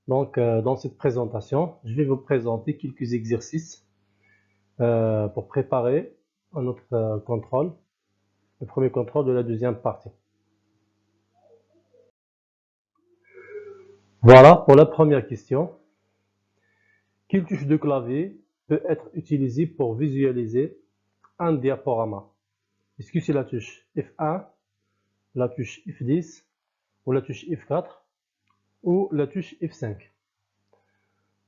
Donc, dans cette présentation, je vais vous présenter quelques exercices pour préparer notre contrôle, le premier contrôle de la deuxième partie. Voilà pour la première question. Quelle touche de clavier peut être utilisée pour visualiser un diaporama? Est-ce que c'est la touche F1, la touche F10 ou la touche F4 ou la touche F5?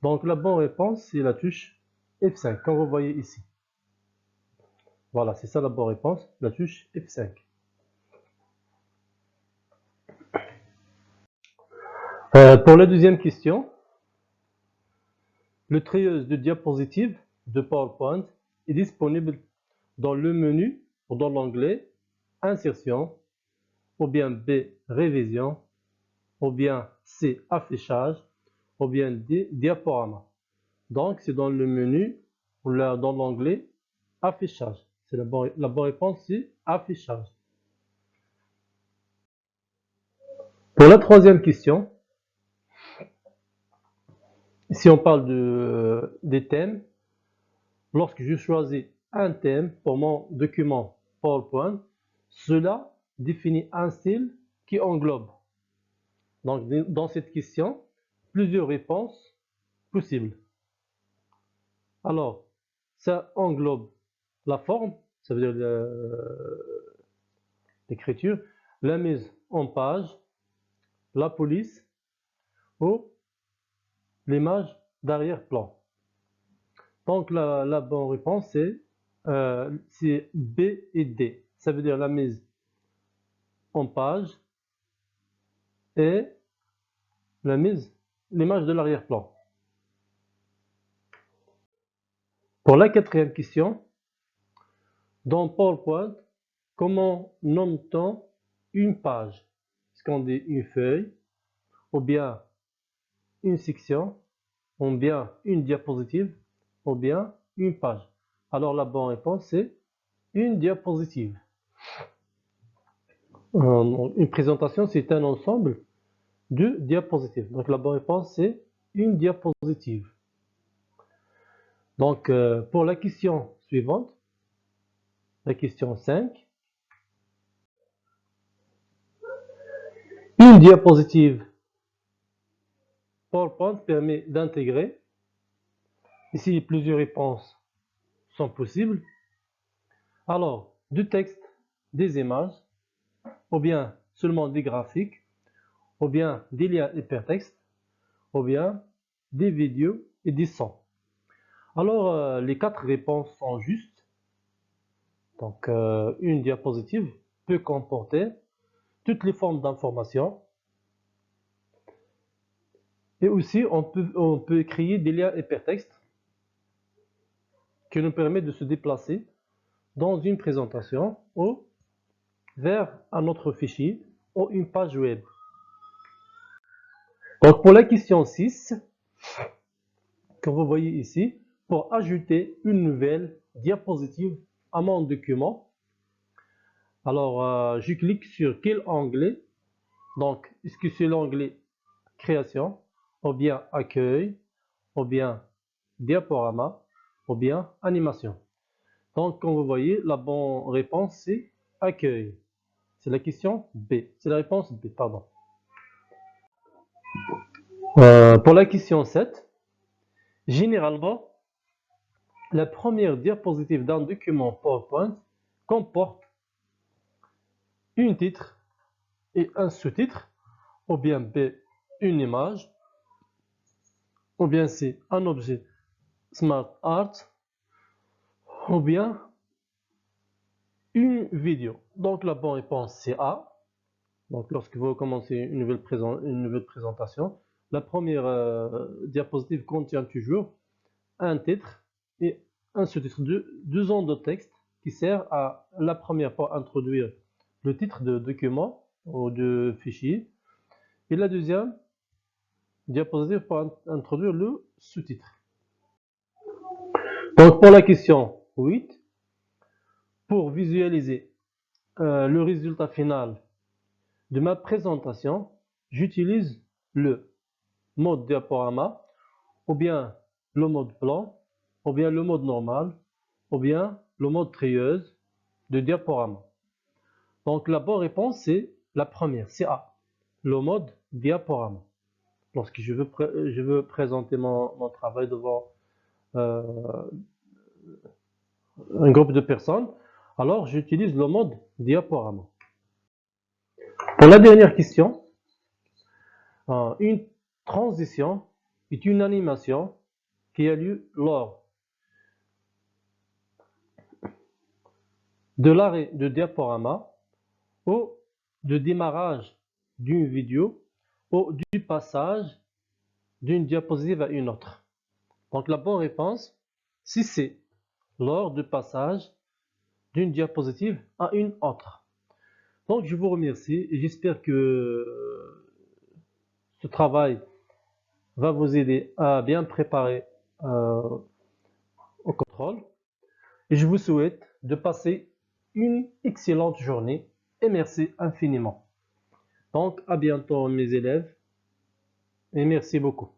Donc la bonne réponse, c'est la touche F5, comme vous voyez ici. Voilà, c'est ça la bonne réponse, la touche F5. Pour la deuxième question, le trieuse de diapositives de PowerPoint est disponible dans le menu ou dans l'onglet Insertion, ou bien B, Révision, ou bien C, Affichage, ou bien D, Diaporama. Donc, c'est dans le menu ou dans l'onglet Affichage. La bonne réponse, c'est Affichage. Pour la troisième question, si on parle des thèmes, lorsque je choisis un thème pour mon document PowerPoint, cela définit un style qui englobe. Donc, dans cette question, plusieurs réponses possibles. Alors, ça englobe la forme, ça veut dire l'écriture, la mise en page, la police ou l'image d'arrière-plan. Donc, la bonne réponse, c'est B et D. Ça veut dire la mise en page et l'image de l'arrière-plan. Pour la quatrième question, dans PowerPoint, comment nomme-t-on une page? Est-ce qu'on dit une feuille, ou bien une section, ou bien une diapositive, ou bien une page? Alors la bonne réponse, c'est une diapositive. Une présentation, c'est un ensemble de diapositives. Donc la bonne réponse, c'est une diapositive. Donc pour la question suivante, la question 5, une diapositive PowerPoint permet d'intégrer, ici plusieurs réponses sont possibles, alors du texte, des images, ou bien seulement des graphiques, ou bien des liens hypertextes, ou bien des vidéos et des sons. Alors les quatre réponses sont justes. Donc une diapositive peut comporter toutes les formes d'information. Et aussi, on peut créer des liens hypertextes qui nous permettent de se déplacer dans une présentation ou vers un autre fichier ou une page web. Donc pour la question 6, comme vous voyez ici, pour ajouter une nouvelle diapositive à mon document, alors je clique sur quel onglet? Donc, est-ce que c'est l'onglet Création, ou bien Accueil, ou bien Diaporama, ou bien Animation? Donc, comme vous voyez, la bonne réponse, c'est Accueil. C'est la question B. C'est la réponse B, pardon. Pour la question 7, généralement, la première diapositive d'un document PowerPoint comporte un titre et un sous-titre, ou bien B, une image, ou bien C, un objet Smart Art, ou bien une vidéo. Donc la bonne réponse c'est A. Donc lorsque vous commencez une nouvelle présentation, la première diapositive contient toujours un titre et un sous-titre, deux zones de texte qui sert à la première pour introduire le titre de document ou de fichier, et la deuxième diapositive pour introduire le sous-titre. Donc pour la question 8, pour visualiser le résultat final de ma présentation, j'utilise le mode diaporama, ou bien le mode plan, ou bien le mode normal, ou bien le mode trieuse de diaporama. Donc la bonne réponse, c'est la première, c'est A, le mode diaporama. Lorsque je veux présenter mon travail devant euh, un groupe de personnes, alors j'utilise le mode diaporama. Pour la dernière question, une transition est une animation qui a lieu lors de l'arrêt de diaporama ou de démarrage d'une vidéo ou du passage d'une diapositive à une autre. Donc la bonne réponse, si c'est lors du passage d'une diapositive à une autre. Donc je vous remercie et j'espère que ce travail va vous aider à bien préparer au contrôle. Et je vous souhaite de passer une excellente journée et merci infiniment. Donc à bientôt mes élèves et merci beaucoup.